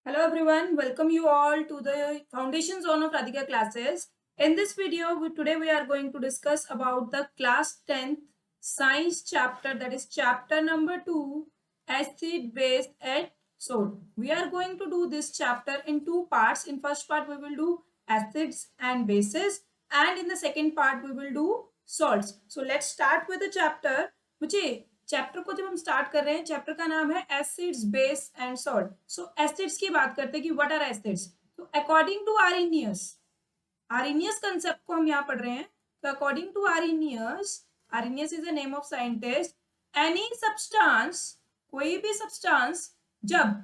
Hello everyone, welcome you all to the Foundation Zone of Radhika classes. In this video, today we are going to discuss about the class 10th science chapter, that is chapter number 2, acid, base and salt. We are going to do this chapter in two parts. In first part we will do acids and bases, and in the second part we will do salts. So let's start with the chapter. मुझे chapter को जब हम start कर रहे हैं, chapter का नाम है acids base and salt. So acids की बात करते हैं कि व्हाट आर एसिड्स. तो अकॉर्डिंग टू आरिनियस कंसेप्ट को हम यहाँ पढ़ रहे हैं. तो according to Arrhenius is the name of scientist. Any substance, कोई भी सब्सटेंस, जब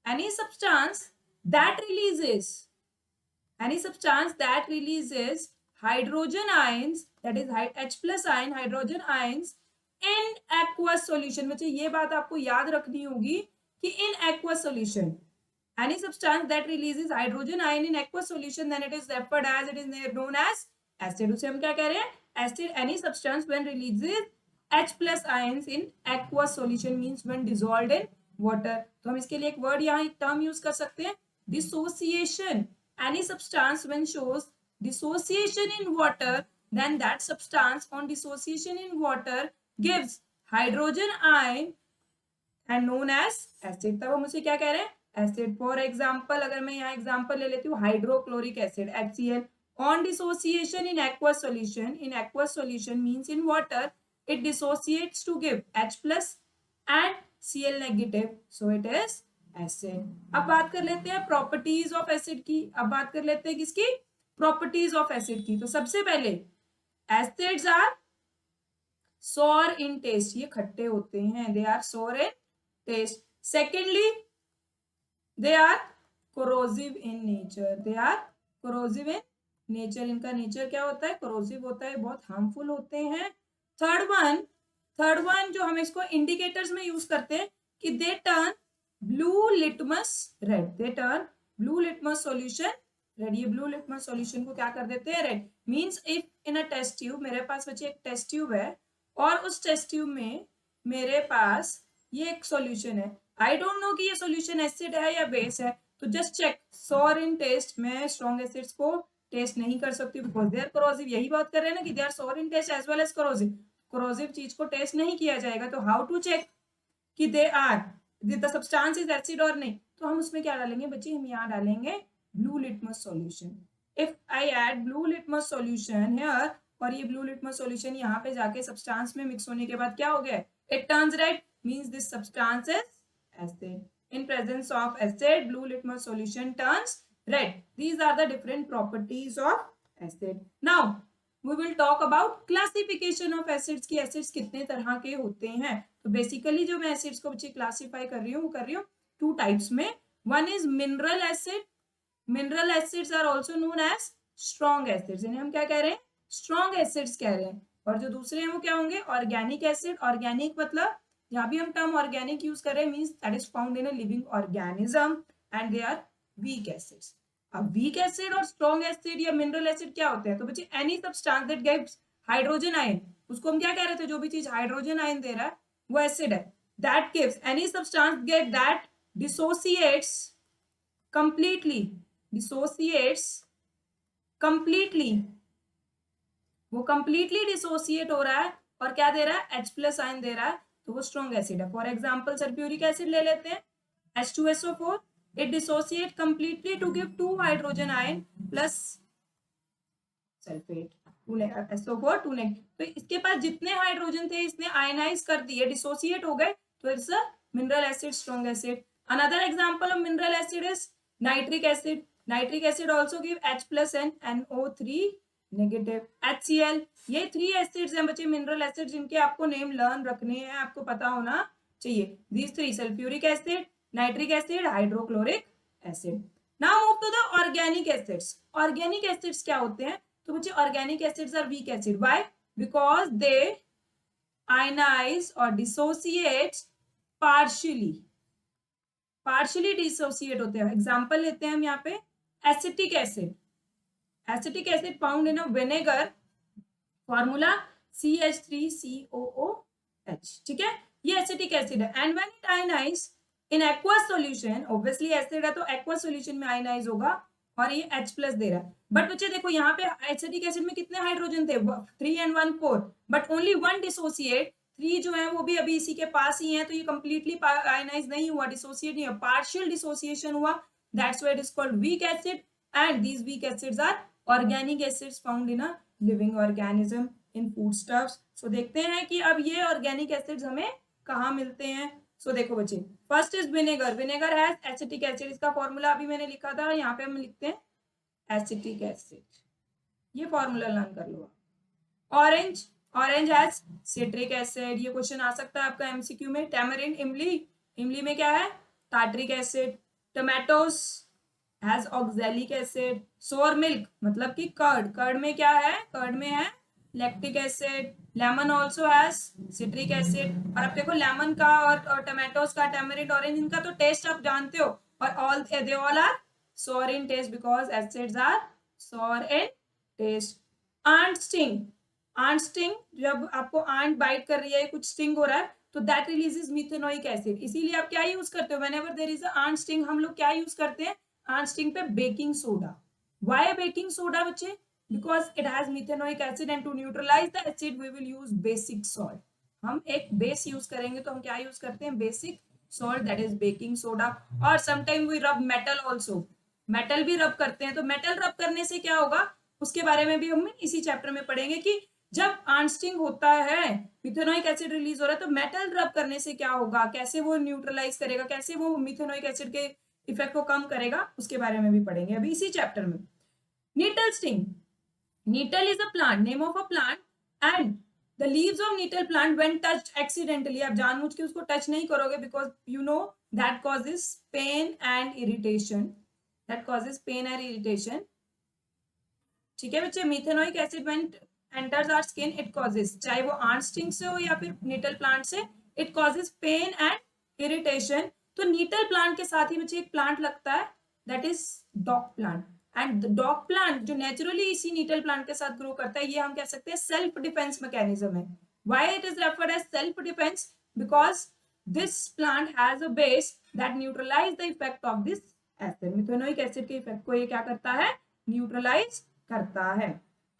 any substance that releases hydrogen ions, that is H plus ion, hydrogen ions in aqueous solution. मुझे ये बात आपको याद रखनी होगी कि in aqueous solution, any substance that releases hydrogen ion in aqueous solution, then it is referred as, it is known as acid. उसे हम क्या कह रहे हैं? Acid. Any substance when releases H plus ions in aqueous solution means when dissolved in water. तो हम इसके लिए एक वर्ड यहाँ एक टर्म यूज कर सकते हैं, dissociation. Any substance when shows dissociation in water, then that substance on dissociation in water gives hydrogen ion and known as acid. तब हम उसे क्या कह रहे हैं? एसिड. फॉर एग्जाम्पल, अगर मैं यहाँ एग्जाम्पल ले लेती हूँ, hydrochloric acid HCl on dissociation in aqueous solution means in water it dissociates to give H plus and Cl negative, so it is acid. अब बात कर लेते हैं प्रॉपर्टीज ऑफ एसिड की. अब बात कर लेते हैं किसकी? प्रॉपर्टीज ऑफ एसिड की. तो सबसे पहले acids are sour in taste, ये खट्टे होते हैं, they are sour in taste. Secondly, they are corrosive in nature, इनका नेचर क्या होता है? corrosive होता है, बहुत हार्मफुल होते हैं. थर्ड वन जो हम इसको इंडिकेटर्स में यूज करते हैं कि they turn blue litmus solution red. ये blue litmus solution को क्या कर देते हैं? Red. Means if in a test tube, मेरे पास बच्चे एक टेस्ट ट्यूब है और उस टेस्ट ट्यूब में मेरे पास ये एक सॉल्यूशन है. आई डोंट नो कि ये सॉल्यूशन एसिड है या बेस है, तो just check. Sorry in test, मैं स्ट्रॉन्ग एसिड्स को टेस्ट नहीं कर सकती बिकॉज दे आर कोरोसिव. यही बात कर रहे हैं ना कि they are sour in taste as well as corrosive. Corrosive चीज को टेस्ट नहीं किया जाएगा, तो हाउ टू चेक कि they are the substance is acid और नहीं? तो हम उसमें क्या डालेंगे बच्चे? हम यहाँ डालेंगे blue litmus solution. If I add blue litmus solution here, और ये ब्लू लिटमस सॉल्यूशन यहाँ पे जाके सब्सटेंस में मिक्स होने के बाद क्या हो गया? It turns red, means this substance is acid. In presence of acid, blue litmus solution turns red. These are the different properties of acid. Now we will talk about classification of acids की acids कितने तरह के होते हैं. तो basically जो मैं acids को बच्चे क्लासीफाई कर रही हूँ, वो कर रही हूँ टू टाइप्स में. One is mineral acid. Mineral acids are also known as strong acids. इन्हें हम क्या कह रहे हैं? स्ट्रॉन्ग एसिड्स कह रहे हैं. और जो दूसरे हैं वो क्या होंगे? Organic acid. ऑर्गेनिक मतलब जहां भी हम टर्म ऑर्गेनिक यूज कर रहे हैं, means that is found in a living organism and they are weak acids. अब वीक एसिड और स्ट्रॉन्ग एसिड या मिनरल एसिड क्या होते हैं? तो बच्चे any substance that gives hydrogen ion, उसको हम क्या कह रहे थे? जो भी चीज हाइड्रोजन आयन दे रहा है वो एसिड है. That gives any substance get that dissociates completely, वो कंप्लीटली डिसोसिएट हो रहा है और क्या दे रहा है? H प्लस आयन दे रहा है, तो वो स्ट्रॉन्ग एसिड है. फॉर एग्जांपल सल्फ्यूरिक एसिड ले लेते हैं, H2SO4. It dissociate completely to give 2 hydrogen ion plus sulphate, 2 SO4 2 negative. तो इसके पास जितने हाइड्रोजन थे इसने आयनाइज कर दिए, डिसोसिएट हो गए, तो it's a mineral acid, strong acid. Another example of mineral acid is nitric acid. Nitric acid also give H plus and NO3 negative. HCl. ये 3 एसिड्स हैं बच्चे मिनरल एसिड, जिनके आपको नेम लर्न रखने हैं, आपको पता होना चाहिए. These 3: sulphuric acid, nitric acid, hydrochloric acid. Now move to the organic acids. Organic acids क्या होते हैं? तो बच्चे organic acids are weak acid. Why? Because they ionise और डिसोसिएट पार्शियली डिसोसिएट होते हैं. एग्जांपल लेते हैं हम यहाँ पे. Acetic acid found in a vinegar, formula CH3COOH. ठीक है, ये एसिटिक एसिड है. And when it ionise in aqueous solution, obviously acid है तो एक्वस सॉल्यूशन में आयनाइज होगा और ये H प्लस दे रहा है। बट बच्चे देखो यहाँ पे एसिटिक एसिड में कितने हाइड्रोजन थे, 3 and 1 4, बट ओनली 1 डिसोसिएट। 3 जो है वो भी अभी इसी के पास ही है, तो ये कंप्लीटली आयनाइज नहीं हुआ, डिसोसिएट नहीं हुआ, पार्शियल डिसोसिएशन हुआ। That's why it is called weak acid, and these weak acids are organic acids found in a living organism in foodstuffs. So देखते हैं कि अब ये ऑर्गेनिक एसिड्स हमें कहाँ मिलते हैं। सो देखो बच्चे, first is vinegar, vinegar has acetic acid, इसका फॉर्मूला अभी मैंने लिखा था, यहाँ पे हम लिखते हैं एसिटिक एसिड, ये फॉर्मूला लर्न कर लो। Orange, orange has citric acid, ये क्वेश्चन आ सकता है आपका एमसीक्यू में। टैमरिंड, इमली, इमली में क्या है, tartaric acid. Tomatoes has oxalic acid. सोर मिल्क मतलब कि कर्ड, कर्ड में क्या है, कर्ड में है lactic acid. Lemon also has citric acid. और अब देखो लेमन का और टोमेटोस का, टैमरिंड, ऑरेंज, इनका तो टेस्ट आप जानते हो, और all they all are sour in taste because acids are sour in taste. Ant sting, ant sting, जब आपको आंट बाइट कर रही है, कुछ स्टिंग हो रहा है, तो दैट रिलीजेस मिथेनोइक एसिड। इसीलिए आप क्या यूज करते हो, whenever there is a ant sting, हम लोग क्या यूज करते हैं आंट स्टिंग पे, baking soda. Why baking soda बच्चे, because it has methanoic acid, and to neutralise the acid we will use basic salt. हम एक बेस यूज करेंगे तो हम क्या यूज करते हैं, basic salt, that is baking soda. और समटाइम वी रब मेटल ऑल्सो, मेटल भी रब करते हैं। तो मेटल रब करने से क्या होगा, उसके बारे में भी हम इसी चैप्टर में पढ़ेंगे कि जब आंस्टिंग होता है, मिथेनोइक एसिड रिलीज हो रहा है, तो मेटल रब करने से क्या होगा, कैसे वो न्यूट्रलाइज करेगा, कैसे वो मिथेनोइक एसिड के इफेक्ट को कम करेगा, उसके बारे में भी पढ़ेंगे अभी इसी चैप्टर में। Nettle sting, nettle is a plant, name of a plant, and the leaves of nettle plant when touched accidentally, आप जानबूझ के उसको टच नहीं करोगे, because you know that causes pain and irritation, that causes pain and irritation. ठीक है बच्चे, methanoic acid when enters our skin it causes, चाहे वो ant sting से हो या फिर नीटल प्लांट से, it causes pain and irritation. तो नीटल प्लांट के साथ ही बच्चे एक प्लांट लगता है, that is dog plant, and dog plant जो नेचुरली इसी नीटल प्लांट के साथ ग्रो करता है, ये हम कह सकते हैं सेल्फ डिफेंस मैकेनिज्म है। why it is referred as self defense, because this plant has a base that neutralize the effect of this acid, methanoic acid के इफेक्ट को ये क्या करता है, न्यूट्रलाइज करता है।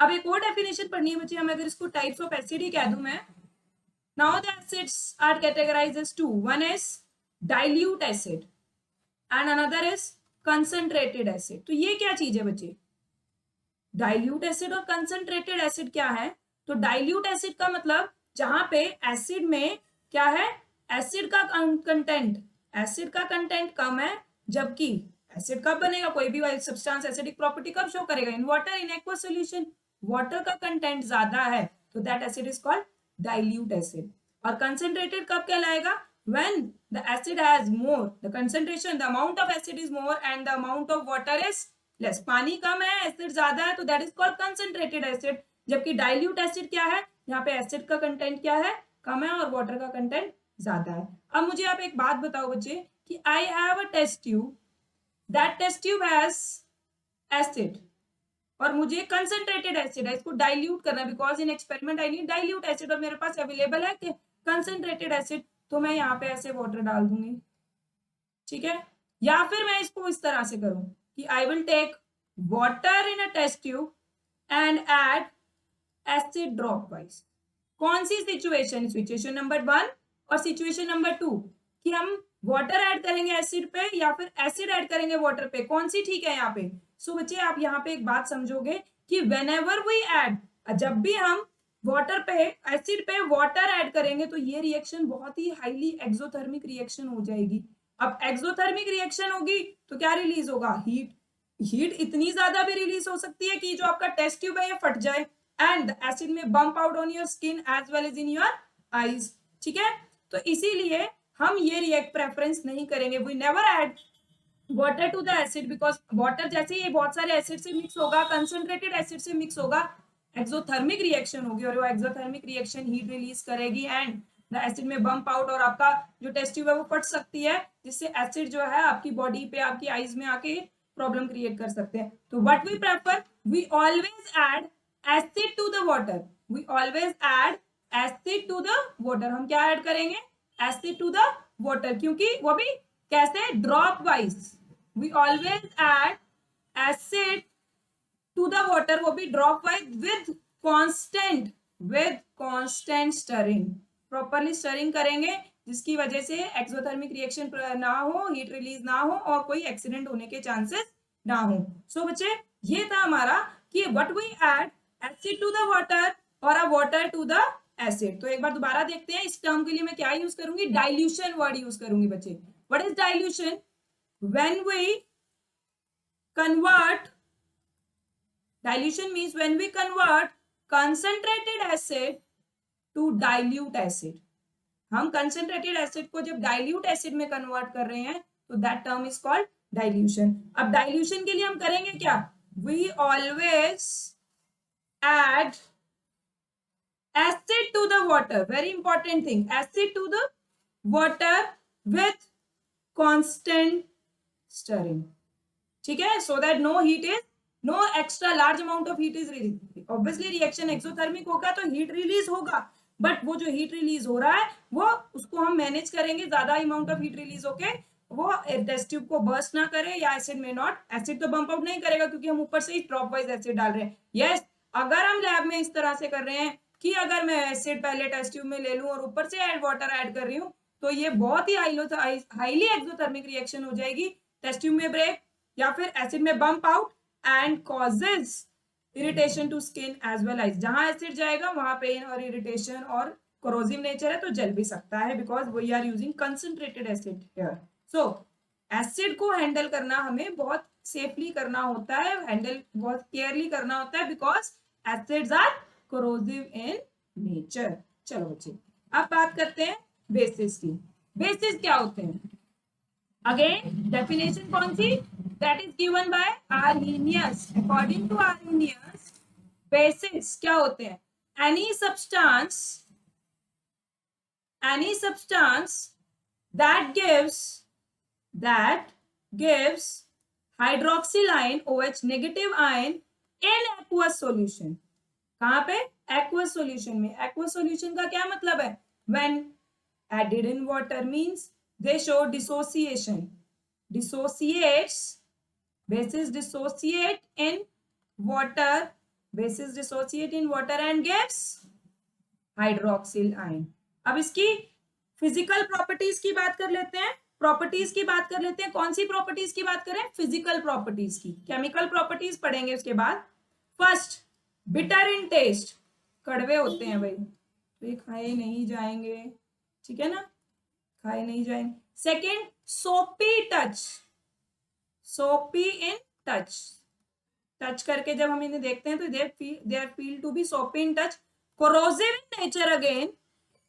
अब एक और डेफिनेशन पढ़नी है बच्चे, हम अगर इसको टाइप्स ऑफ एसिड ही कह दूं मैं, now the acids are categorised as two, one is dilute acid and another is concentrated acid. तो ये क्या चीज है बच्चे, डाइल्यूट एसिड और कंसंट्रेटेड एसिड क्या है, तो डाइल्यूट एसिड का मतलब जहां पे एसिड में क्या है, एसिड का कंटेंट, एसिड का कंटेंट कम है, जबकि एसिड कब बनेगा, कोई भी सब्सटेंस एसिडिक प्रॉपर्टी कब शो करेगा, in water, in aqueous solution, water का कंटेंट ज्यादा है, तो that acid is called dilute acid. और कंसंट्रेटेड कब कहलाएगा, when the acid has more, the concentration, the amount of acid is more and the amount of water is less, पानी कम है acid ज्यादा है, तो that is called concentrated acid. जबकि dilute acid क्या है, यहाँ पे एसिड का कंटेंट क्या है, कम है, और वाटर का कंटेंट ज्यादा है। अब मुझे आप एक बात बताओ बच्चे कि I have a test tube, that test tube has acid, और मुझे कंसंट्रेटेड एसिड है, इसको डाइल्यूट करना, because in experiment I need dilute acid, और मेरे पास अवेलेबल है कि कंसंट्रेटेड एसिड, तो मैं यहाँ पे ऐसे वाटर डाल दूंगी, ठीक है। या फिर मैं इसको इस तरह से करूं कि I will take water in a test tube and add acid dropwise. कौन सी सिचुएशन, सिचुएशन नंबर 1 और सिचुएशन नंबर 2, कि हम वाटर ऐड करेंगे एसिड पे या फिर एसिड ऐड करेंगे वाटर पे, कौन सी ठीक है यहाँ पे। सो बच्चे आप यहाँ पे एक बात समझोगे कि व्हेनेवर वी ऐड, जब भी हम वाटर पे, एसिड पे वाटर ऐड करेंगे, तो ये रिएक्शन बहुत ही हाईली एक्सोथर्मिक रिएक्शन हो जाएगी। अब एक्सोथर्मिक रिएक्शन होगी तो क्या रिलीज होगा, हीट, हीट इतनी ज्यादा भी रिलीज हो सकती है कि जो आपका टेस्ट ट्यूब है ये फट जाए, and the acid may bump out on your skin as well as in your eyes, ठीक है। तो इसीलिए हम ये रिएक्ट प्रेफरेंस नहीं करेंगे, we never add water to the acid, because water जैसे ये बहुत सारे एसिड से मिक्स होगा, कंसंट्रेटेड एसिड से मिक्स होगा, एक्सोथर्मिक रिएक्शन होगी, और वो एक्सोथर्मिक रिएक्शन हीट रिलीज करेगी and the acid may bump out, और आपका जो टेस्ट ट्यूब है वो फट सकती है, जिससे एसिड जो है आपकी बॉडी पे, आपकी आईज में आके प्रॉब्लम क्रिएट कर सकते हैं। तो what we prefer, we always add acid to the water, we always add acid to the water. हम क्या ऐड करेंगे, एसिड टू द वाटर, क्योंकि वो भी कैसे? Dropwise. We always add acid to the water, वो भी dropwise with constant stirring. Properly stirring करेंगे जिसकी वजह से एक्सोथर्मिक रिएक्शन ना हो, हीट रिलीज ना हो और कोई एक्सीडेंट होने के चांसेस ना हो। सो बच्चे ये था हमारा कि what we add acid to the water और a water to the acid. तो एक बार दोबारा देखते हैं, इस टर्म के लिए मैं क्या यूज करूंगी? डाइल्यूशन वर्ड यूज करूंगी बच्चे। What is dilution? When we convert, dilution means when we convert concentrated acid to dilute acid। हम concentrated acid को जब dilute acid में convert कर रहे हैं तो that term is called dilution। अब dilution के लिए हम करेंगे क्या? We always add acid to the water, very important thing, acid to the water with constant stirring, ठीक है? So that no heat is, no extra large amount of heat is released। obviously reaction exothermic होगा तो heat release होगा, but वो जो heat release हो रहा है वो उसको हम मैनेज करेंगे, ज्यादा amount of heat release होके वो टेस्ट ट्यूब को बर्स्ट ना करे, या एसिड में नॉट, एसिड तो बम्प आउट नहीं करेगा क्योंकि हम ऊपर से ही ड्रॉप वाइज एसिड डाल रहे हैं। यस, अगर हम लैब में इस तरह से कर रहे हैं कि अगर मैं एसिड पहले टेस्ट ट्यूब में ले लूं और ऊपर से वाटर ऐड कर रही हूँ तो ये बहुत ही हाईली एक्सोथर्मिक रिएक्शन हो जाएगी, टेस्ट ट्यूब में ब्रेक या फिर acid may bump out and causes irritation to skin as well as. जहां एसिड जाएगा वहां पेन और इरिटेशन और कोरोसिव नेचर है तो जल भी सकता है, because we are using concentrated acid here. So acid को हैंडल करना हमें बहुत सेफली करना होता है, हैंडल बहुत केयरली करना होता है, because acids are corrosive in nature. चलो बच्चे अब बात करते हैं बेसिस की। बेसिस क्या होते हैं? अगेन डेफिनेशन कौन सी? that is given by Arrhenius। according to Arrhenius bases क्या होते हैं? any substance that gives hydroxyl ion OH negative ion in aqueous solution। कहां पे? aqueous solution में। aqueous solution का क्या मतलब है? when added in water means they show dissociation, dissociates, bases dissociate in water, bases dissociate in water and gives hydroxyl ion। अब इसकी physical properties की बात कर लेते हैं, प्रॉपर्टीज की बात कर लेते हैं। कौन सी प्रॉपर्टीज की बात करें? फिजिकल प्रॉपर्टीज की। केमिकल प्रॉपर्टीज पढ़ेंगे उसके बाद। फर्स्ट, बिटर इन टेस्ट, कड़वे होते हैं भाई, तो ये खाए नहीं जाएंगे, ठीक है ना, खाए नहीं जाएंगे। सेकेंड, सोपी टच, सोपी इन टच, टच करके जब हम इन्हें देखते हैं तो they are feel to be soapy in touch. Corrosive in nature, again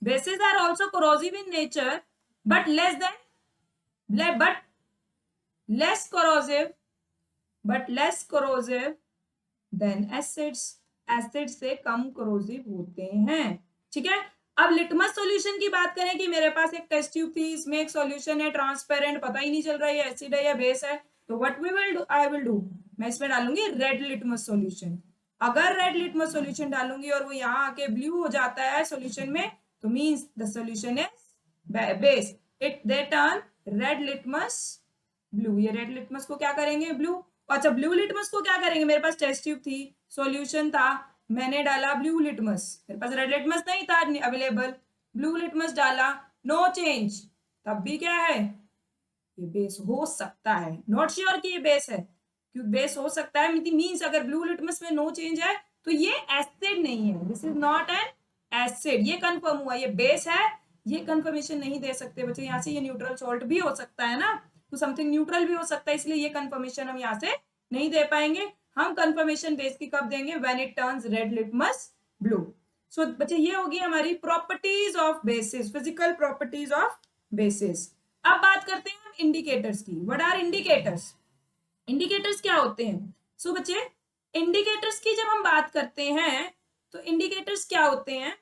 bases are also corrosive in nature but less corrosive than acids, acid से कम कोरोसिव होते हैं, ठीक है। अब लिटमस सॉल्यूशन की बात करें कि मेरे पास एक टेस्ट ट्यूब थी, इसमें एक सॉल्यूशन है ट्रांसपेरेंट, पता ही नहीं चल रहा है एसिड है या बेस है, तो what we will do, I will do, मैं इसमें डालूंगी रेड लिटमस सॉल्यूशन। अगर रेड लिटमस सॉल्यूशन डालूंगी और वो यहाँ आके ब्लू हो जाता है सॉल्यूशन में तो means the solution is base, it they turn red litmus blue. ये रेड लिटमस को क्या करेंगे? ब्लू। अच्छा, ब्लू लिटमस को क्या करेंगे? मेरे पास टेस्ट ट्यूब थी, सॉल्यूशन था, मैंने डाला ब्लू लिटमस, मेरे पास रेड लिटमस नहीं था अवेलेबल, ब्लू लिटमस डाला, नो चेंज, तब भी क्या है? ये बेस हो सकता है, नॉट श्योर कि ये बेस है, क्योंकि बेस हो सकता है मींस अगर ब्लू लिटमस में नो चेंज है तो ये एसिड नहीं है, this is not an acid, ये कंफर्म हुआ, ये बेस है, ये कंफर्मेशन नहीं दे सकते बच्चे। यहाँ से ये न्यूट्रल सॉल्ट भी हो सकता है ना, तो समथिंग न्यूट्रल भी हो सकता है, इसलिए ये कंफर्मेशन हम यहाँ से नहीं दे पाएंगे। हम कंफर्मेशन बेस की कब देंगे? When it turns red litmus blue. So बच्चे ये होगी हमारी properties of bases, physical properties of bases. अब बात करते हैं हम इंडिकेटर्स की। What are indicators? इंडिकेटर्स क्या होते हैं? सो बच्चे इंडिकेटर्स की जब हम बात करते हैं तो इंडिकेटर्स क्या होते हैं?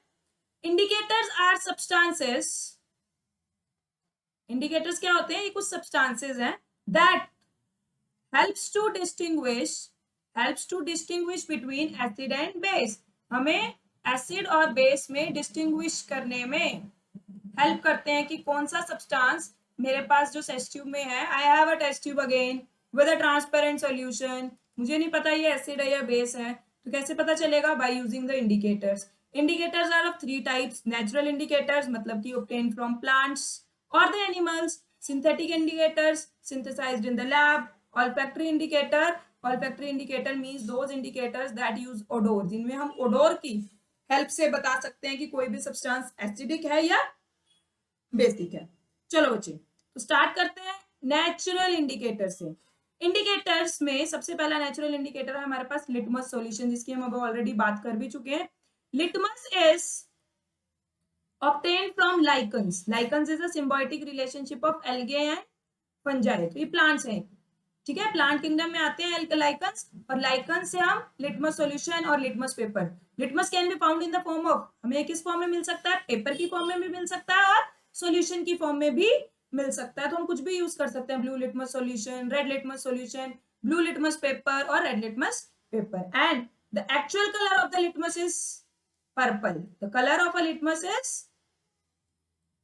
इंडिकेटर्स आर सब्सटेंसेस, इंडिकेटर्स क्या होते हैं? ये कुछ सब्सटेंसेस हैं that helps to distinguish between acid and base, हमें एसिड और बेस में डिस्टिंग्विश करने में हेल्प करते हैं कि कौन सा सब्सटेंस मेरे पास जो टेस्ट ट्यूब में है, I have a test tube again with a transparent solution. मुझे नहीं पता ये एसिड है या बेस है, तो कैसे पता चलेगा? By using the indicators. Indicators are of three types. Natural indicators मतलब कि obtained फ्रॉम प्लांट्स और the animals. Synthetic indicators synthesized in the lab. Olfactory indicator, olfactory indicator means those indicators that use odor, जिनमें हम odor की help से बता सकते हैं कि कोई भी सब्सटेंस एसिडिक है या बेसिक है। चलो बच्चे, तो स्टार्ट करते हैं नेचुरल इंडिकेटर से। इंडिकेटर्स में सबसे पहला नेचुरल इंडिकेटर है हमारे पास लिटमस सॉल्यूशन, जिसकी हम अब ऑलरेडी बात कर भी चुके हैं। Litmus is obtained from lichens. Lichens is a symbiotic relationship of algae and fungi. तो ये प्लांट्स हैं, ठीक है, प्लांट किंगडम में आते हैं लाइकन्स, और लाइकन से हम लिटमस सॉल्यूशन और litmus paper. Litmus can be found in the form of, हमें किस फॉर्म में मिल सकता है? पेपर की फॉर्म में भी मिल सकता है और सॉल्यूशन की फॉर्म में भी मिल सकता है। तो हम कुछ भी यूज कर सकते हैं, blue litmus solution, red litmus solution, blue litmus paper और red litmus paper. And the actual colour of the litmus is purple. The colour of a litmus is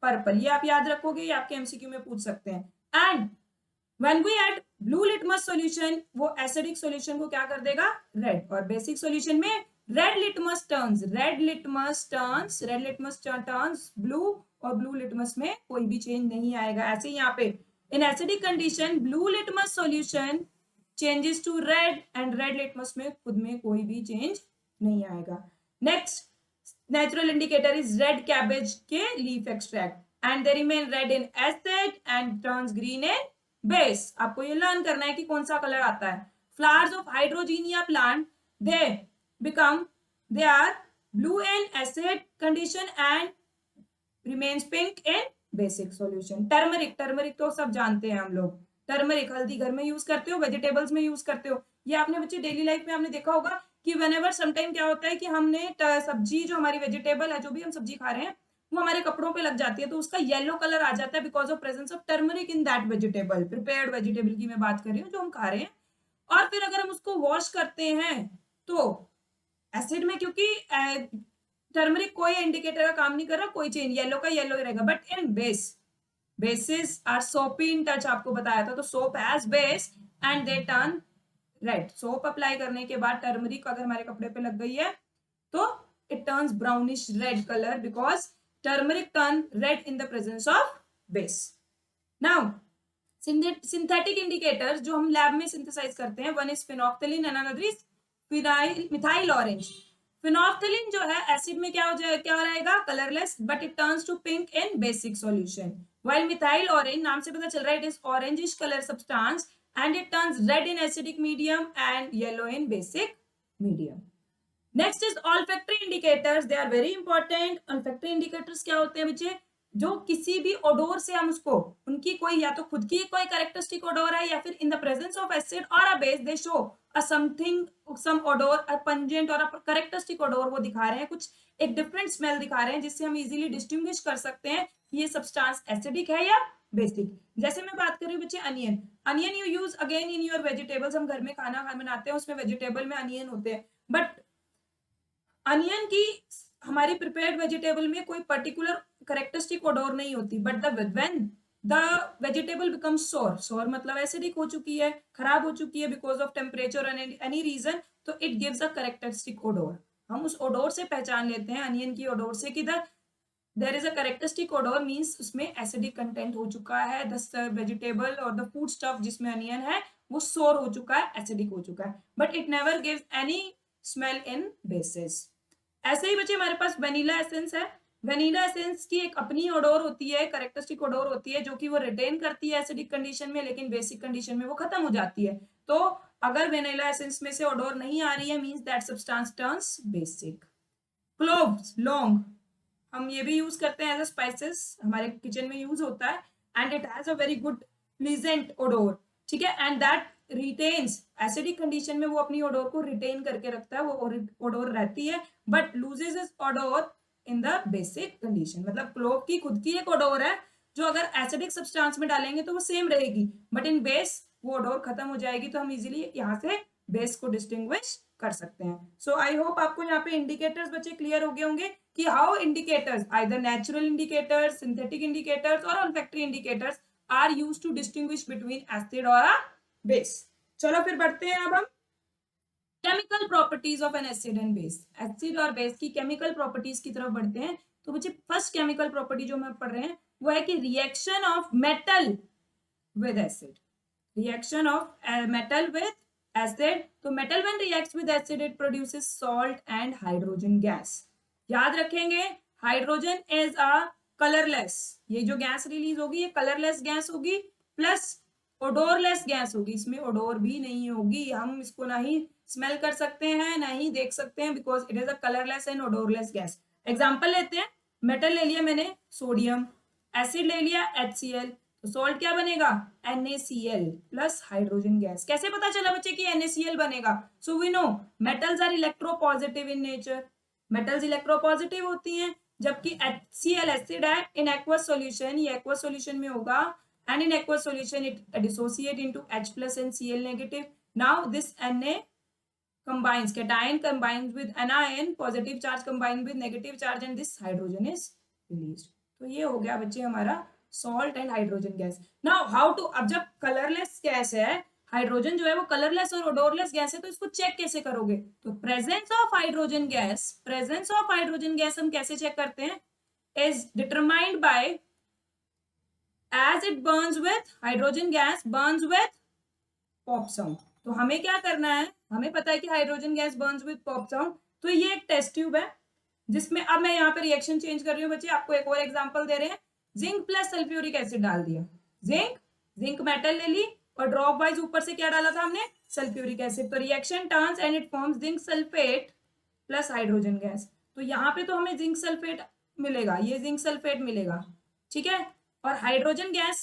purple. ये आप याद रखोगे, ये आपके एमसीक्यू में पूछ सकते हैं। And when we add blue litmus solution, वो एसिडिक सॉल्यूशन को क्या कर देगा? रेड। और बेसिक सॉल्यूशन में red litmus turns, red litmus turns, red litmus turns blue, और ब्लू लिटमस में कोई भी चेंज नहीं आएगा। ऐसे ही यहाँ पे in acidic condition blue litmus solution changes to red, and red litmus में खुद में कोई भी चेंज नहीं आएगा। Next natural indicator is red cabbage के leaf extract, and they remain red in acid and turns green in base. आपको ये लर्न करना है कि कौन सा कलर आता है। Flowers of hydrangea plant, they are blue in acid condition and remains pink in basic solution. Turmeric, turmeric तो सब जानते हैं हम लोग, टर्मरिक हल्दी घर में यूज करते हो, वेजिटेबल्स में यूज करते हो। ये आपने बच्चे डेली लाइफ में आपने देखा होगा कि व्हेनेवर समटाइम क्या होता है कि हमने सब्जी, जो हमारी वेजिटेबल है, जो भी हम सब्जी खा रहे हैं, वो हमारे कपड़ों पे लग जाती है, तो उसका येलो कलर आ जाता है because of presence of turmeric in that vegetable. Prepared vegetable की मैं बात कर रही हूँ, जो हम खा रहे हैं। और फिर अगर हम उसको वॉश करते हैं तो एसिड में, क्योंकि टर्मरिक कोई इंडिकेटर का काम नहीं कर रहा, कोई चेंज, येलो का येलो ही रहेगा। But in base, bases are soapy in touch, आपको बताया था, तो soap has base and they turn red. Soap apply करने के बाद टर्मरिक अगर हमारे कपड़े पे लग गई है तो it turns brownish red colour, because turmeric turn red in the presence of base. Now synthetic indicators जो हम लैब में सिंथेसाइज करते हैं, one is phenolphthalein and another is methyl orange. Phenolphthalein जो है एसिड में क्या क्या रहेगा? Colourless, but it turns to pink in basic solution. While methyl orange, नाम से पता चल रहा है, it is orangish colour substance and it turns red in acidic medium and yellow in basic medium. Next is olfactory indicators. They are very important. Olfactory indicators क्या होते हैं बच्चे? जो किसी भी ओडोर से हम उसको, उनकी कोई या तो खुद की कोई कैरेक्टरिस्टिक ओडोर है, या फिर in the presence of acid और a base they show a something, some odour, a pungent और अ कैरेक्टरिस्टिक ओडोर वो दिखा रहे हैं, कुछ एक डिफरेंट स्मेल दिखा रहे हैं, जिससे हम इजीली डिस्टिंग्विश कर सकते हैं कि ये सब्सटेंस एसिडिक है या बेसिक। जैसे मैं बात कर रही हूँ बच्चे onion, onion you use again in your vegetables. हम घर में खाना बनाते हैं, उसमें वेजिटेबल में अनियन होते हैं, बट अनियन की हमारी प्रिपेयर्ड वेजिटेबल में कोई पर्टिकुलर कैरेक्टरिस्टिक ओडोर नहीं होती, but when the vegetable becomes सोर, सोर मतलब एसिडिक हो चुकी है, खराब हो चुकी है because of temperature and any reason, तो it gives a characteristic odour. हम उस ओडोर से पहचान लेते हैं, अनियन की ओडोर से, कि there is a characteristic odour, means उसमें एसिडिक कंटेंट हो चुका है, द वेजिटेबल और द फूड स्टफ जिसमें अनियन है वो सोर हो चुका है, एसिडिक हो चुका है, but it never gives any smell in basis. ऐसे ही बच्चे हमारे पास वेनिला एसेंस है। वेनिला एसेंस की एक अपनी ओडोर होती है, कैरेक्टरिस्टिक ओडोर होती है, जो कि वो रिटेन करती है एसिडिक कंडीशन में, लेकिन बेसिक कंडीशन में वो खत्म हो जाती है। तो अगर वेनिला एसेंस में से ओडोर नहीं आ रही है, means that substance turns basic. Cloves, लौंग, हम ये भी यूज करते हैं एज अ स्पाइसेस, हमारे किचन में यूज होता है, and it has a very good pleasant odour, ठीक है, and that retains, acidic condition में वो अपनी ओडोर को रिटेन करके रखता है, वो ओडोर रहती है, but loses is odour in the basic condition. मतलब क्लोव की खुद की एक ओडोर है, जो अगर एसिडिक सब्सटेंस में डालेंगे तो वो सेम रहेगी, बट इन बेस वो ओडोर खत्म हो जाएगी, तो हम इजीली यहाँ से बेस को डिस्टिंग्विश कर सकते हैं। सो आई होप आपको यहाँ पे इंडिकेटर्स बच्चे क्लियर हो गए होंगे कि how indicators, either natural indicators, synthetic indicators और olfactory indicators are used to distinguish between acid और अ बेस। चलो फिर बढ़ते हैं अब हम chemical properties of an acid and base. Acid और बेस की केमिकल प्रॉपर्टीज की तरफ बढ़ते हैं। तो बच्चे फर्स्ट केमिकल प्रॉपर्टी जो हम पढ़ रहे हैं वो है कि reaction of metal with acid. Reaction of metal with acid. तो metal when reacts with acid it produces salt and hydrogen gas. याद रखेंगे हाइड्रोजन इज अ कलरलेस, ये जो गैस रिलीज होगी ये कलरलेस गैस होगी, प्लस ओडोरलेस गैस होगी, इसमें ओडोर भी नहीं होगी, हम इसको ना ही स्मेल कर सकते हैं ना ही देख सकते हैं, because it is a colourless and odourless gas. Example लेते हैं, मेटल ले लिया मैंने सोडियम, एसिड ले लिया HCl, तो सॉल्ट क्या बनेगा NaCl प्लस हाइड्रोजन गैस। कैसे पता चला बच्चे कि NaCl बनेगा? So we know metals are electropositive in nature, metals electropositive होती हैं, जबकि HCl एसिड है इन एक्वस सॉल्यूशन, ये एक्वस सॉल्यूशन में होगा, and in aqueous solution it dissociate into H plus and Cl negative. Now this Na combines, cation combines with anion, positive charge combined with negative charge and this hydrogen is released. तो ये हो गया बच्चे हमारा salt and hydrogen gas. Now how to, अब जब colourless gas है, hydrogen जो है वो कलरलेस और ओडोरलेस गैस है, तो इसको चेक कैसे करोगे? तो presence of hydrogen gas, presence of hydrogen gas हम कैसे चेक करते हैं? Is determined by as it burns with hydrogen gas burns with pop sound। तो हमें क्या करना है, हमें पता है कि hydrogen gas burns with pop sound. तो ये एक टेस्ट ट्यूब है जिसमें, अब मैं यहाँ पे रिएक्शन चेंज कर रही हूँ बच्चे, आपको एक और एग्जांपल दे रहे हैं। जिंक प्लस सल्फ्यूरिक एसिड डाल दिया, जिंक मेटल ले ली और ड्रॉप वाइज ऊपर से क्या डाला था हमने? Sulphuric acid. तो reaction turns and it forms zinc sulphate plus hydrogen gas. तो यहाँ पे तो हमें जिंक सल्फेट मिलेगा, ये जिंक सल्फेट मिलेगा, ठीक है, और हाइड्रोजन गैस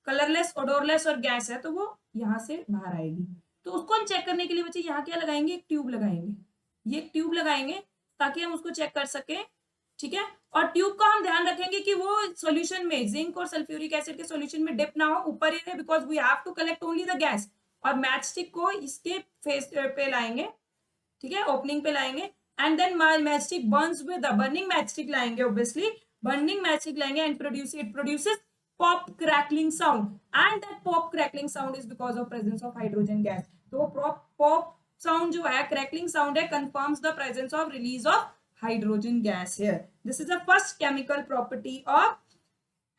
कलरलेस ओडोरलेस और गैस है तो वो यहाँ से बाहर आएगी। तो उसको हम चेक करने के लिए बच्चे यहाँ क्या लगाएंगे? एक ट्यूब लगाएंगे, ये एक ट्यूब लगाएंगे ताकि हम उसको चेक कर सके, ठीक है। और ट्यूब का हम ध्यान रखेंगे कि वो सॉल्यूशन में, जिंक और सल्फ्यूरिक एसिड के सॉल्यूशन में डिप ना हो, ऊपर ही रहे, because we have to collect only the gas. और मैच स्टिक को इसके फेस पे लाएंगे, ठीक है, ओपनिंग पे लाएंगे, and then match stick burns with burning match stick लाएंगे, ऑब्वियसली बर्निंग मैच स्टिक लाएंगे, and it produces pop crackling sound, and that pop crackling sound is because of presence of hydrogen gas। तो pop sound जो है, crackling sound है, confirms the presence of release of hydrogen gas here। This is the first chemical property of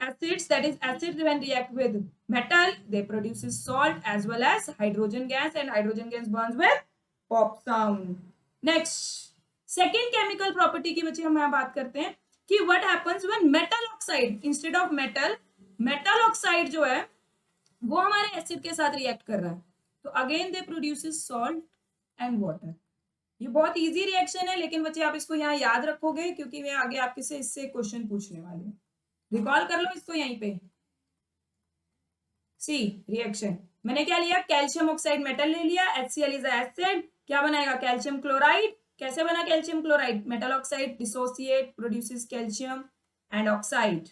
acids, that is acids when react with metal they produces salt as well as hydrogen gas, and hydrogen gas burns with pop sound। Next second chemical property की बच्चे हम यहाँ बात करते हैं कि what happens when metal oxide instead of metal oxide जो है वो हमारे एसिड के साथ रिएक्ट कर रहा है, तो again they produces salt and water. ये बहुत इजी रिएक्शन है, लेकिन बच्चे आप इसको यहाँ याद रखोगे क्योंकि मैं आगे आपके से इससे क्वेश्चन पूछने वाली हूँ। रिकॉल कर लो इसको यहीं पे। सी रिएक्शन मैंने क्या लिया? कैल्शियम ऑक्साइड मेटल ले लिया, HCl इज एसिड, क्या बनाएगा? Calcium chloride. कैसे बना calcium chloride? Metal oxide dissociate produces calcium and oxide,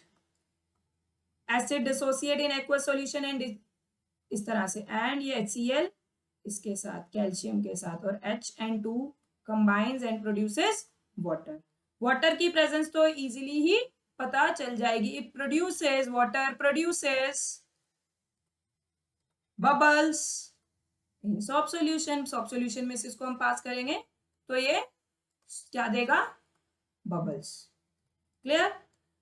acid dissociate in aqueous solution and इस तरह से, एंड ये HCl इसके साथ कैल्शियम के साथ, और HN2 combines and produces water. Water की प्रेजेंस तो इजीली ही पता चल जाएगी, it produces, water produces bubbles in salt solution. Salt solution में से इसको हम पास करेंगे तो ये क्या देगा? बबल्स। क्लियर?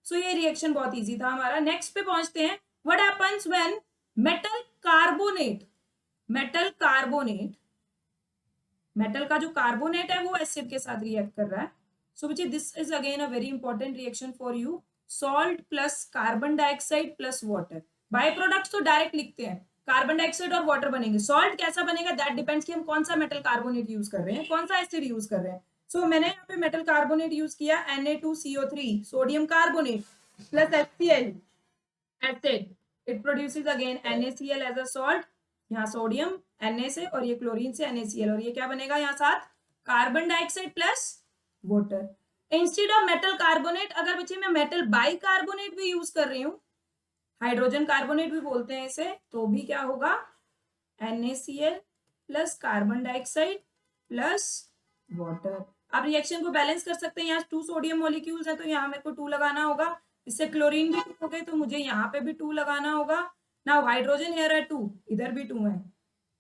सो ये रिएक्शन बहुत इजी था हमारा। नेक्स्ट पे पहुंचते हैं, what happens when metal carbonate, metal का जो कार्बोनेट है वो एसिड के साथ रिएक्ट कर रहा है। सो बच्चे this is again a very important reaction for you, salt plus carbon dioxide plus water. By products तो डायरेक्ट लिखते हैं, कार्बन डाइऑक्साइड और वाटर बनेंगे। सॉल्ट कैसा बनेगा? दैट डिपेंड्स कि हम कौन सा मेटल कार्बोनेट यूज कर रहे हैं, कौन सा एसिड यूज कर रहे हैं। सो मैंने यहाँ पे मेटल कार्बोनेट यूज किया, Na2CO3 sodium carbonate plus HCl acid, it produces again NaCl as a salt. यहाँ सोडियम Na से और ये क्लोरीन से NaCl, और ये क्या बनेगा यहाँ साथ? Carbon dioxide plus water. Instead of metal carbonate अगर बच्चे मैं मेटल बाई कार्बोनेट भी यूज कर रही हूँ, हाइड्रोजन कार्बोनेट भी बोलते हैं इसे, तो भी क्या होगा? NaCl plus carbon dioxide plus water. आप रिएक्शन को बैलेंस कर सकते हैं, यहाँ 2 सोडियम मॉलिक्यूल्स है तो यहाँ मेरे को 2 लगाना होगा, इससे क्लोरीन भी हो गए तो मुझे यहाँ पे भी 2 लगाना होगा, नाउ हाइड्रोजन हियर है 2, इधर भी 2 है,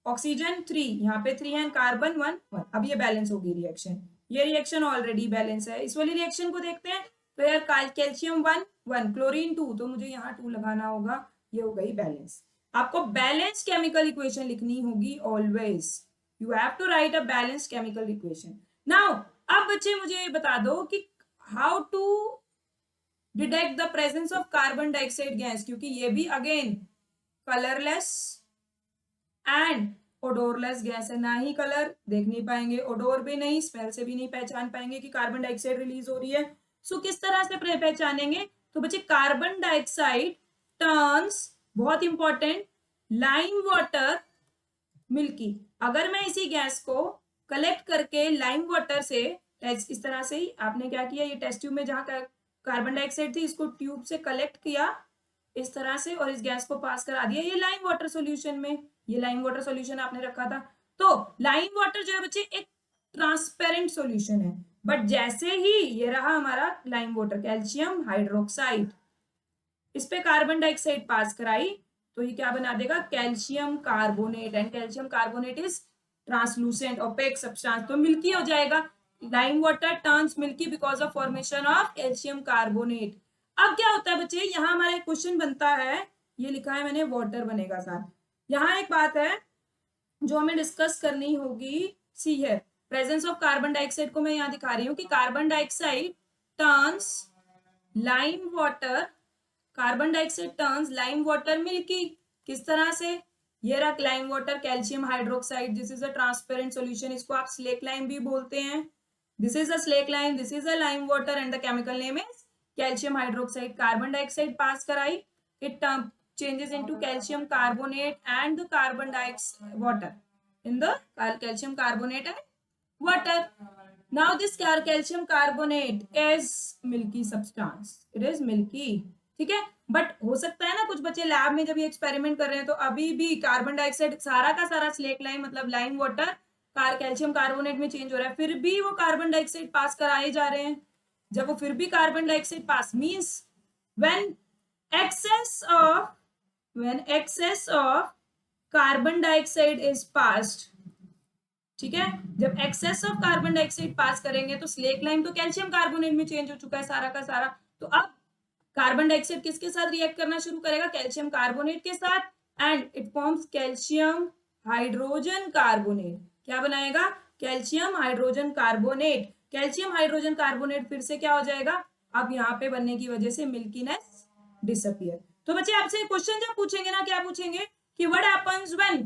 ऑक्सीजन 3, यहाँ पे 3 है, कार्बन 1 1। अब ये बैलेंस होगी रिएक्शन, ये रिएक्शन ऑलरेडी बैलेंस है। इस वाली रिएक्शन को देखते हैं, तो यार कैल्शियम 1 1, क्लोरीन 2, तो मुझे यहाँ 2 लगाना होगा, ये हो गई बैलेंस। आपको बैलेंस केमिकल इक्वेशन लिखनी होगी always, you have to write a balance chemical equation. Now अब बच्चे मुझे ये बता दो कि how to detect the presence of carbon dioxide gas, क्योंकि ये भी again colourless and odourless gas है, ना ही कलर देख नहीं पाएंगे, ओडोर भी नहीं, स्मेल से भी नहीं पहचान पाएंगे कि कार्बन डाइऑक्साइड रिलीज हो रही है। सो किस तरह से पहचानेंगे, तो बच्चे कार्बन डाइऑक्साइड टर्न्स, बहुत इंपॉर्टेंट, लाइम वाटर मिल्की। अगर मैं इसी गैस को कलेक्ट करके लाइम वाटर से, इस तरह से ही आपने क्या किया, ये टेस्ट ट्यूब में जहां कार्बन डाइऑक्साइड थी, इसको ट्यूब से कलेक्ट किया इस तरह से और इस गैस को पास करा दिया ये लाइम वाटर सॉल्यूशन में, ये लाइम वाटर सॉल्यूशन आपने रखा था। तो लाइम वाटर जो है बच्चे एक ट्रांसपेरेंट सॉल्यूशन है, बट जैसे ही ये रहा हमारा लाइम वाटर कैल्शियम हाइड्रोक्साइड, इस पे कार्बन डाइऑक्साइड पास कराई, तो ये क्या बना देगा, calcium carbonate, and calcium carbonate is translucent opaque substance, तो मिल्की हो जाएगा। Lime water turns milky because of formation of calcium carbonate. अब क्या होता है बच्चे, यहाँ हमारा एक क्वेश्चन बनता है, ये लिखा है मैंने वाटर बनेगा साथ, यहाँ एक बात है जो हमें डिस्कस करनी होगी, सी है प्रेजेंस ऑफ कार्बन डाइऑक्साइड को मैं यहाँ दिखा रही हूँ कि carbon dioxide turns lime water, carbon dioxide turns lime water milky, किस तरह से, ये रहा lime water calcium hydroxide, this is a transparent solution, इसको आप स्लेक लाइम भी बोलते हैं, this is a slake lime, this is a lime water and the chemical name is calcium hydroxide. Carbon dioxide pass कराई, it changes into calcium carbonate and the carbon dioxide water in the calcium carbonate and water. Now this calcium carbonate is milky substance, it is milky, ठीक है। But हो सकता है ना कुछ बच्चे lab में जब ये एक्सपेरिमेंट कर रहे हैं तो अभी भी कार्बन डाइऑक्साइड सारा का सारा स्लेक लाइम मतलब लाइम वाटर कैल्शियम कार्बोनेट में चेंज हो रहा है, फिर भी वो कार्बन डाइऑक्साइड पास कराए जा रहे हैं। जब वो फिर भी carbon dioxide pass means when excess of carbon dioxide is passed, ठीक है, जब एक्सेस ऑफ कार्बन डाइऑक्साइड पास करेंगे तो स्लेक लाइम तो कैल्शियम कार्बोनेट में चेंज हो चुका है सारा का सारा, तो अब कार्बन डाइऑक्साइड किसके साथ रिएक्ट करना शुरू करेगा, कैल्शियम कार्बोनेट के साथ, and it forms calcium hydrogen carbonate, क्या बनाएगा, calcium hydrogen carbonate. Calcium hydrogen carbonate फिर से क्या हो जाएगा, अब यहाँ पे बनने की वजह से मिल्कीनेस डिसअपियर। तो बच्चे आपसे क्वेश्चन जब पूछेंगे ना, क्या पूछेंगे कि what happens when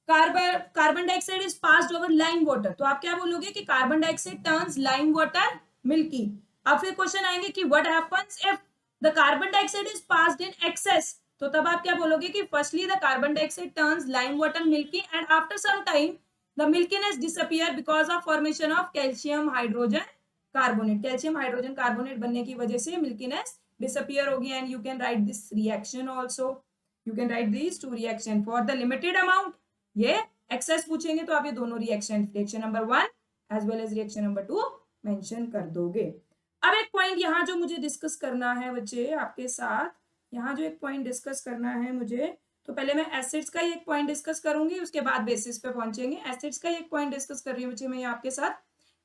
carbon dioxide is passed over lime water, तो आप क्या बोलोगे कि carbon dioxide turns lime water milky. अब फिर क्वेश्चन आएंगे कि what happens if the carbon dioxide is passed in excess, तो तब आप क्या बोलोगे कि firstly the carbon dioxide turns lime water milky and after some time the milkiness disappear because of formation of calcium hydrogen carbonate, calcium hydrogen carbonate बनने की वजह से मिल्कीनेस डिसअपियर होगी। And you can write this reaction also, you can write this two reaction for the limited amount, ये excess पूछेंगे तो आप ये दोनों reaction number 1 as well as reaction number 2 mention कर दोगे। अब एक पॉइंट यहाँ जो मुझे डिस्कस करना है बच्चे आपके साथ, यहाँ जो एक पॉइंट डिस्कस करना है मुझे, तो पहले मैं एसिड्स का एक पॉइंट डिस्कस करूंगी, उसके बाद बेसिस पे पहुंचेंगे। एसिड्स का एक पॉइंट डिस्कस कर रही हूँ बच्चे मैं आपके साथ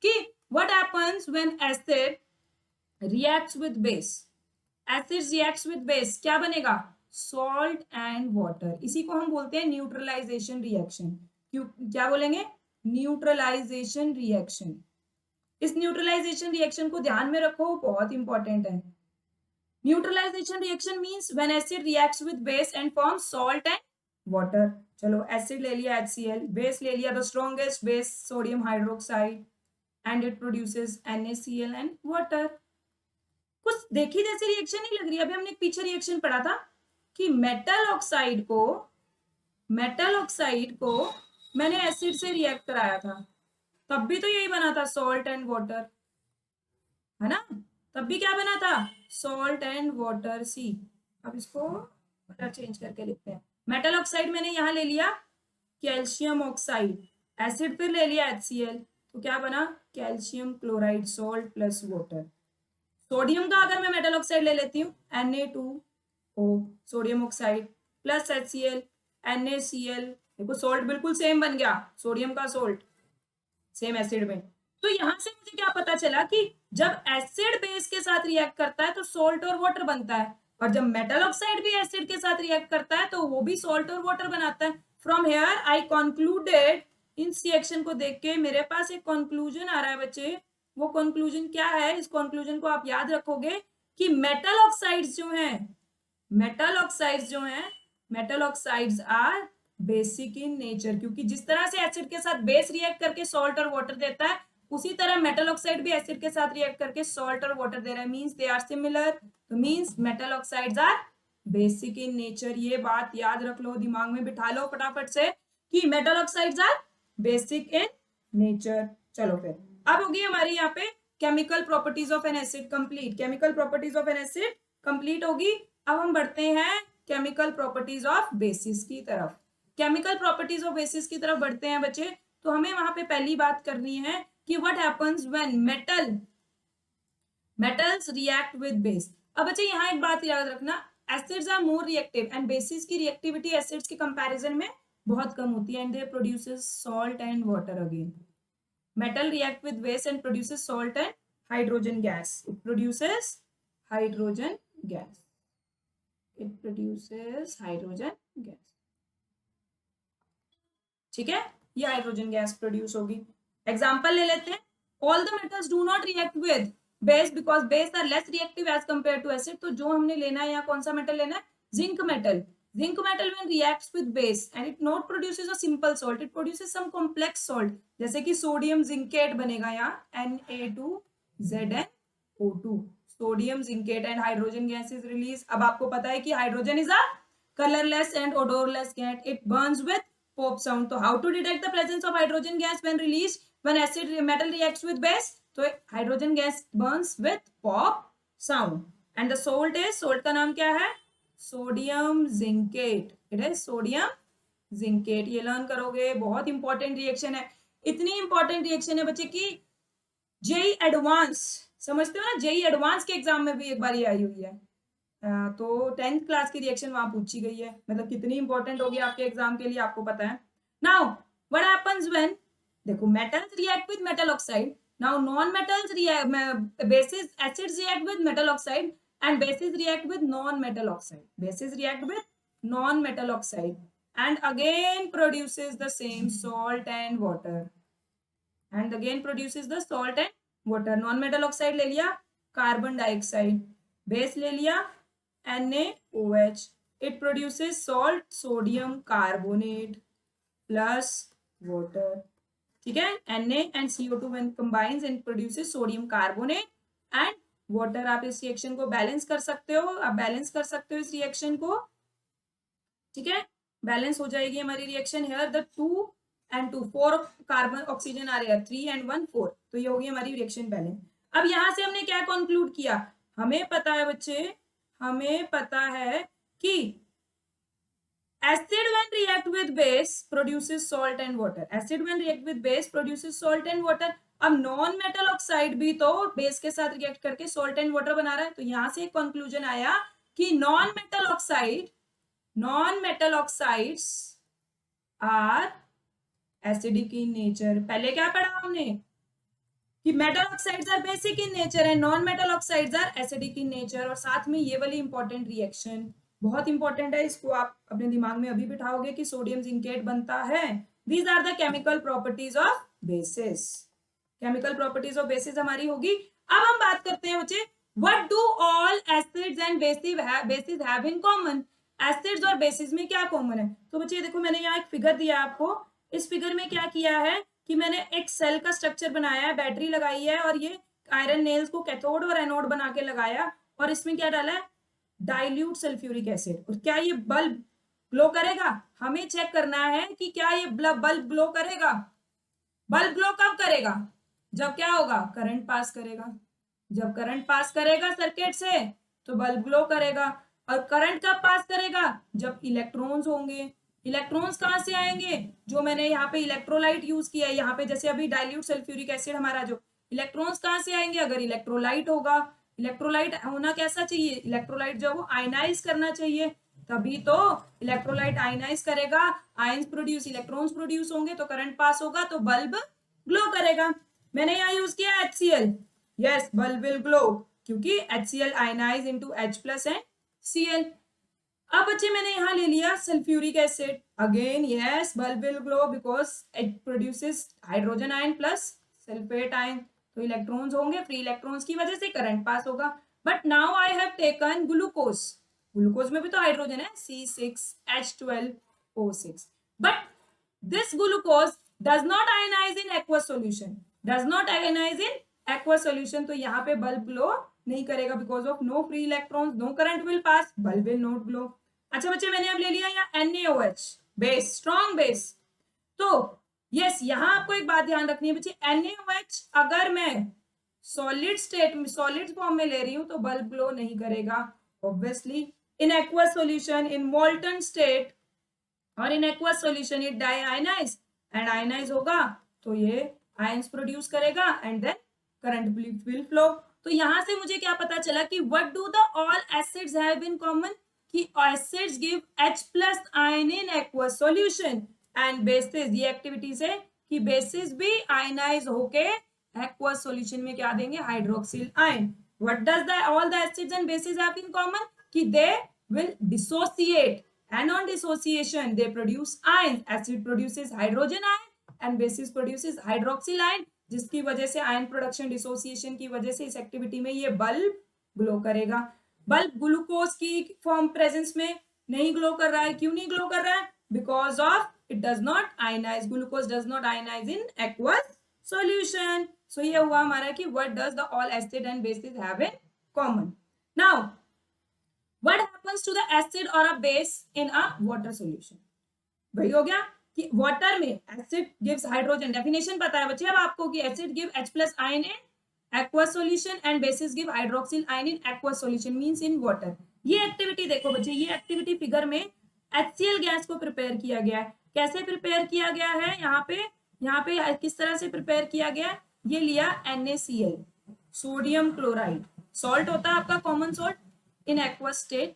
कि what happens when acid reacts with base, acid reacts with base क्या बनेगा, सॉल्ट एंड वाटर, इसी को हम बोलते हैं न्यूट्रलाइजेशन रिएक्शन। क्यों, क्या बोलेंगे, न्यूट्रलाइजेशन रिएक्शन। इस न्यूट्रलाइजेशन रिएक्शन को ध्यान में रखो, बहुत इंपॉर्टेंट है। Neutralisation reaction means when acid reacts with base and forms salt and water. चलो एसिड ले लिया HCl, बेस ले लिया the strongest base sodium hydroxide and it produces NaCl and water. कुछ देखी जैसी रिएक्शन नहीं लग रही, अभी हमने एक पीछे रिएक्शन पढ़ा था कि मेटल ऑक्साइड को मैंने एसिड से रिएक्ट कराया था, तब भी तो यही बना था सॉल्ट एंड वाटर, है ना, तब भी क्या बना था, सॉल्ट एंड वाटर। सी अब इसको कलर चेंज करके लिखते हैं। मेटल ऑक्साइड मैंने यहाँ ले लिया कैल्शियम ऑक्साइड, एसिड फिर ले लिया HCl, तो क्या बना, calcium chloride salt plus water. Sodium का अगर मैं मेटल ऑक्साइड ले लेती हूँ Na2O sodium oxide, plus HCl NaCl, देखो सोल्ट बिल्कुल सेम बन गया, सोडियम का सोल्ट सेम एसिड में। तो यहां से मुझे क्या पता चला कि जब एसिड बेस के साथ रिएक्ट करता है तो सोल्ट और वाटर बनता है, और जब मेटल ऑक्साइड भी एसिड के साथ रिएक्ट करता है तो वो भी सोल्ट और वाटर बनाता है। फ्रॉम हेयर आई कंक्लूडेड, इस रिएक्शन को देख के मेरे पास एक कंक्लूजन आ रहा है बच्चे। वो कंक्लूजन क्या है, इस कंक्लूजन को आप याद रखोगे कि मेटल ऑक्साइड्स जो हैं, मेटल ऑक्साइड्स जो हैं, metal oxides are basic in nature, क्योंकि जिस तरह से एसिड के साथ बेस रिएक्ट करके सॉल्ट और वाटर देता है, उसी तरह मेटल ऑक्साइड भी एसिड के साथ रिएक्ट करके सॉल्ट और वाटर दे रहा है, मींस दे आर सिमिलर। तो means metal oxides are basic in nature. ये बात याद रख लो, दिमाग में बिठा लो फटाफट से कि metal oxides are basic in nature. चलो फिर अब होगी हमारी यहाँ पे chemical properties of an acid complete, chemical properties of an acid complete होगी। अब हम बढ़ते हैं केमिकल प्रॉपर्टीज ऑफ बेसिस की तरफ। केमिकल प्रॉपर्टीज ऑफ बेसिस की तरफ बढ़ते हैं बच्चे। तो हमें वहां पे पहली बात करनी है कि what happens when metals react with base. अब बच्चे यहाँ एक बात याद रखना, acids are more reactive and bases की रिएक्टिविटी एसिड्स के कंपैरिजन में बहुत कम होती है, and they produces salt and water again. metal react with base and produces salt and hydrogen gas. It produces hydrogen gas. It produces hydrogen gas. ठीक है, ये हाइड्रोजन गैस प्रोड्यूस होगी। एग्जांपल ले लेते हैं, all the metals do not react with base because base are less reactive as compare to acid. तो जो हमने लेना है यहाँ कौन सा मेटल लेना है, zinc metal. Zinc metal when reacts with base and it not produces a simple salt, it produces some complex salt, जैसे कि सोडियम जिंकेट बनेगा यहाँ Na2ZnO2, sodium zincate, and hydrogen gas is release. अब आपको पता है कि hydrogen is a colourless and odourless gas, it burns with pop sound. तो how to detect the presence of hydrogen gas when release when acid metal reacts with base? तो hydrogen gas burns with pop sound. And the salt is, salt का नाम क्या है, sodium zincate. It is sodium zincate. ये learn करोगे, बहुत important reaction है। इतनी इंपॉर्टेंट रिएक्शन है बच्चे की जेई एडवांस, समझते हो ना, जेई एडवांस के एग्जाम में भी एक बार ये आई हुई है। तो 10th क्लास की रिएक्शन वहां पूछी गई है, मतलब कितनी इंपॉर्टेंट होगी आपके एग्जाम के लिए आपको पता है। नाउ व्हाट हैपेंस व्हेन, देखो metals react with metal oxide, now non metals react, basis acids react with metal oxide and bases react with non-metal oxide. Bases react with non-metal oxide and again produces the same salt and water. And again produces the salt and water. Non-metal oxide ले लिया carbon dioxide, base ले लिया NaOH. It produces salt, sodium carbonate plus water. ठीक है, Na and CO2 when combines and produces sodium carbonate and water. आप इस reaction को balance कर सकते हो, आप बैलेंस कर सकते हो इस रिएक्शन को, ठीक है, बैलेंस हो जाएगी हमारी reaction. Here the 2 and 2 4 carbon oxygen आ रहा है, 3 and 1 4, तो ये होगी हमारी रिएक्शन बैलेंस। अब यहां से हमने क्या कंक्लूड किया, हमें पता है बच्चे, हमें पता है कि acid when react with base produces salt and water, acid when react with base produces salt and water। अब नॉन मेटल ऑक्साइड भी तो बेस के साथ रिएक्ट करके सॉल्ट एंड वाटर बना रहा है, तो यहां से एक कंक्लूजन आया कि non metal oxides are acidic in nature. पहले क्या पढ़ा हमने कि metal oxides are basic in nature and non metal oxides are acidic in nature. और साथ में ये वाली इंपॉर्टेंट रिएक्शन बहुत इंपॉर्टेंट है, इसको आप अपने दिमाग में अभी बिठाओगे कि सोडियम जिंकेट बनता है। These are the chemical properties of bases. Chemical properties of bases हमारी होगी। अब हम बात करते हैं बच्चे, what do all acids and bases have in common. Acids और बेसिस में क्या कॉमन है? तो बच्चे देखो मैंने यहाँ एक फिगर दिया आपको, इस फिगर में क्या किया है कि मैंने एक सेल का स्ट्रक्चर बनाया है, बैटरी लगाई है और ये आयरन नेल्स को कैथोड और एनोड बना के लगाया, और इसमें क्या डाला है, डाइल्यूट सल्फ्यूरिक एसिड। और क्या ये बल्ब ग्लो करेगा? हमें चेक करना है कि क्या ये बल्ब ग्लो करेगा। बल्ब ग्लो कब करेगा? जब क्या होगा, करंट पास करेगा। जब करंट पास करेगा सर्किट से तो बल्ब ग्लो करेगा। और करंट कब पास करेगा? जब इलेक्ट्रॉन्स होंगे। इलेक्ट्रॉन्स कहां से आएंगे? जो मैंने यहाँ पे इलेक्ट्रोलाइट यूज किया है, यहाँ पे जैसे अभी डाइल्यूट सल्फ्यूरिक एसिड हमारा, जो इलेक्ट्रॉन्स कहां से आएंगे? अगर इलेक्ट्रोलाइट होगा। इलेक्ट्रोलाइट होना कैसा चाहिए? इलेक्ट्रोलाइट जो वो आयनाइज करना चाहिए। तभी तो इलेक्ट्रोलाइट आयनाइज करेगा, आयंस प्रोड्यूस, इलेक्ट्रॉन्स प्रोड्यूस होंगे तो करंट पास होगा तो बल्ब ग्लो करेगा। मैंने यहाँ यूज किया HCl, yes bulb will glow क्योंकि HCl ionise into H plus and Cl। अब बच्चे मैंने यहाँ ले लिया sulphuric acid, again yes bulb will glow because it produces hydrogen ion plus sulphate ion, तो इलेक्ट्रॉन्स होंगे, फ्री इलेक्ट्रॉन्स की वजह से करंट पास होगा। But now I have taken glucose, glucose में भी तो हाइड्रोजन है C6H12O6, but this glucose does not ionise in aqueous solution, does not ionise in aqueous solution, तो यहाँ पे बल्ब ग्लो नहीं करेगा because of no free electrons, no current will pass, bulb will not glow. अच्छा बच्चे मैंने अब ले लिया यहाँ NaOH बेस, स्ट्रॉन्ग बेस, तो यस यहाँ आपको एक बात ध्यान रखनी है बच्चे, NaOH अगर मैं सॉलिड स्टेट में, सॉलिड फॉर्म में ले रही हूं तो बल्ब ग्लो नहीं करेगा obviously. In aqueous solution, in molten state और in aqueous solution it deionise and ionise होगा तो ये आयंस प्रोड्यूस करेगा and then current will flow. तो यहां से मुझे क्या पता चला कि what do the all acids have in common, कि acids give H plus ion in aqueous solution and bases, ये एक्टिविटीज है कि बेसिस भी आयनाइज होके एक्वस सॉल्यूशन में क्या देंगे, hydroxyl ion. What does the all the acids and bases have in common, कि they will dissociate and on dissociation they produce ions, acid produces hydrogen ion and basis produces hydroxyl ion, जिसकी वजह से ion production dissociation की वजह से इस activity में ये बल्ब ग्लो करेगा। बल्ब ग्लूकोज की फॉर्म प्रेजेंस में नहीं ग्लो कर रहा है, क्यों नहीं ग्लो कर रहा है, because of it does not ionise, glucose does not ionise in aqueous solution. So ये हुआ हमारा कि what does the all acid and bases have in common. Now what happens to the acid or a base in a water solution, वही हो गया कि water में acid gives hydrogen, definition पता है बच्चे अब आपको कि acid give H plus ion in aqueous solution and bases give hydroxyl ion in aqueous solution means in water. ये एक्टिविटी देखो बच्चे, ये एक्टिविटी फिगर में HCl गैस को प्रिपेयर किया गया है। कैसे प्रिपेयर किया गया है, यहाँ पे किस तरह से प्रिपेयर किया गया, ये लिया NaCl, सोडियम क्लोराइड, सॉल्ट होता है आपका common salt in aqueous state,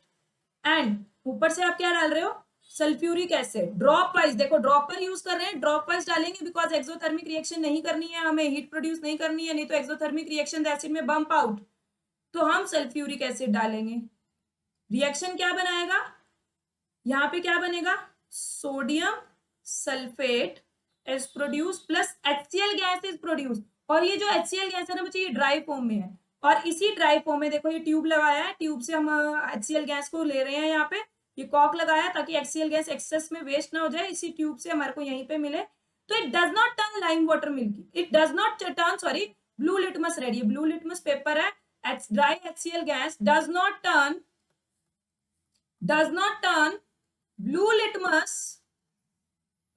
and ऊपर से आप क्या डाल रहे हो, सल्फ्यूरिक एसिड, ड्रॉप वाइज, देखो ड्रॉपर यूज कर रहे हैं, ड्रॉप वाइज डालेंगे बिकॉज एक्सोथर्मिक रिएक्शन नहीं करनी है हमें, हीट प्रोड्यूस नहीं करनी है, नहीं तो exothermic reaction acid may bump out, तो हम सल्फ्यूरिक एसिड डालेंगे। रिएक्शन क्या बनाएगा, यहाँ पे क्या बनेगा, sodium sulphate is produce plus HCl gas is produce, और ये जो HCl गैस है ना बच्चे ये ड्राई फॉर्म में है, और इसी ड्राई फॉर्म में देखो ये ट्यूब लगाया है, ट्यूब से हम HCl गैस को ले रहे हैं, यहाँ पे ये कॉक लगाया ताकि HCl गैस एक्सेस में वेस्ट ना हो जाए, इसी ट्यूब से हमारे को यहीं पे मिले। तो it does not turn lime water milky, it does not turn, sorry blue litmus red, ये ब्लू लिटमस पेपर है, dry HCl gas does not turn blue litmus,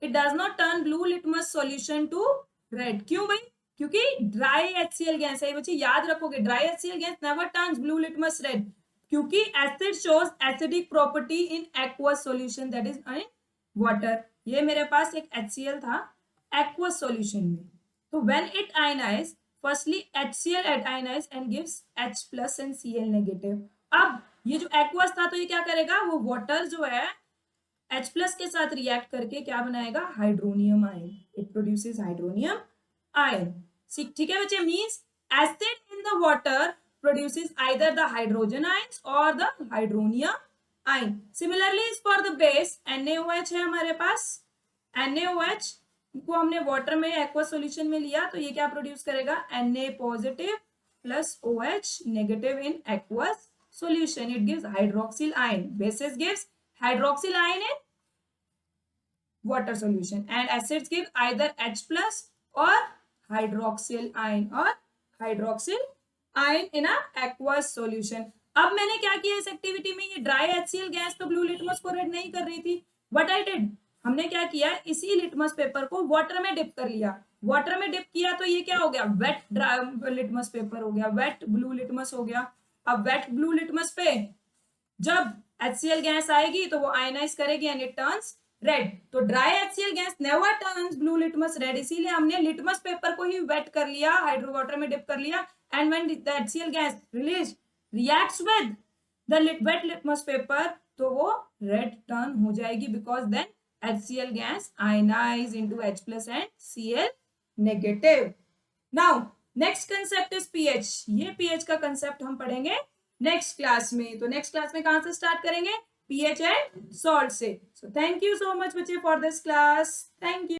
it does not turn blue litmus solution to red, क्यों भाई, क्योंकि dry HCl gas है बच्चे, याद रखोगे dry HCl gas never turns blue litmus red, क्योंकि acid shows acidic property in aqueous solution that is in water. ये मेरे पास एक HCl था एक्वस सॉल्यूशन में, तो when it ionise firstly HCl ionise and gives H plus and Cl negative. अब ये जो एक्वस था तो ये क्या करेगा, वो वाटर जो है H प्लस के साथ रिएक्ट करके क्या बनाएगा, hydronium ion, it produces hydronium ion. ठीक है बच्चे, means acid in the water produces either the hydrogen ions और the hydronium ion. Similarly for the base NaOH है हमारे पास, NaOH को हमने वाटर में एक्वस सॉल्यूशन में लिया तो ये क्या प्रोड्यूस करेगा, Na positive plus OH negative in aqueous solution, it gives hydroxyl ion, bases gives hydroxyl ion in water solution and acids give either H plus or hydroxyl ion in a aqueous solution। अब मैंने क्या किया इस activity में, ये dry HCl gas तो blue litmus को red नहीं कर रही थी, व्हाट आई डिड, हमने क्या किया, इसी लिटमस पेपर को वाटर में डिप कर लिया, वाटर में डिप किया तो ये क्या हो गया, वेट लिटमस पेपर हो गया, वेट ब्लू लिटमस हो गया। अब वेट ब्लू लिटमस पे जब HCl गैस आएगी तो वो आयनाइज करेगी एंड इट टर्न्स रेड, तो dry HCl gas never turns blue litmus red, इसीलिए हमने लिटमस पेपर को ही वेट कर लिया, हाइड्रो वाटर में डिप कर लिया, and when the HCl gas release reacts with the wet litmus paper तो वो रेड टर्न हो जाएगी, because then HCl gas ionise into H plus and Cl negative. Now next concept is pH. ये pH का concept हम पढ़ेंगे next class में. तो नेक्स्ट क्लास में कहां से स्टार्ट करेंगे? पीएच एंड सॉल्ट से. So thank you so much बच्चे for this class. Thank you.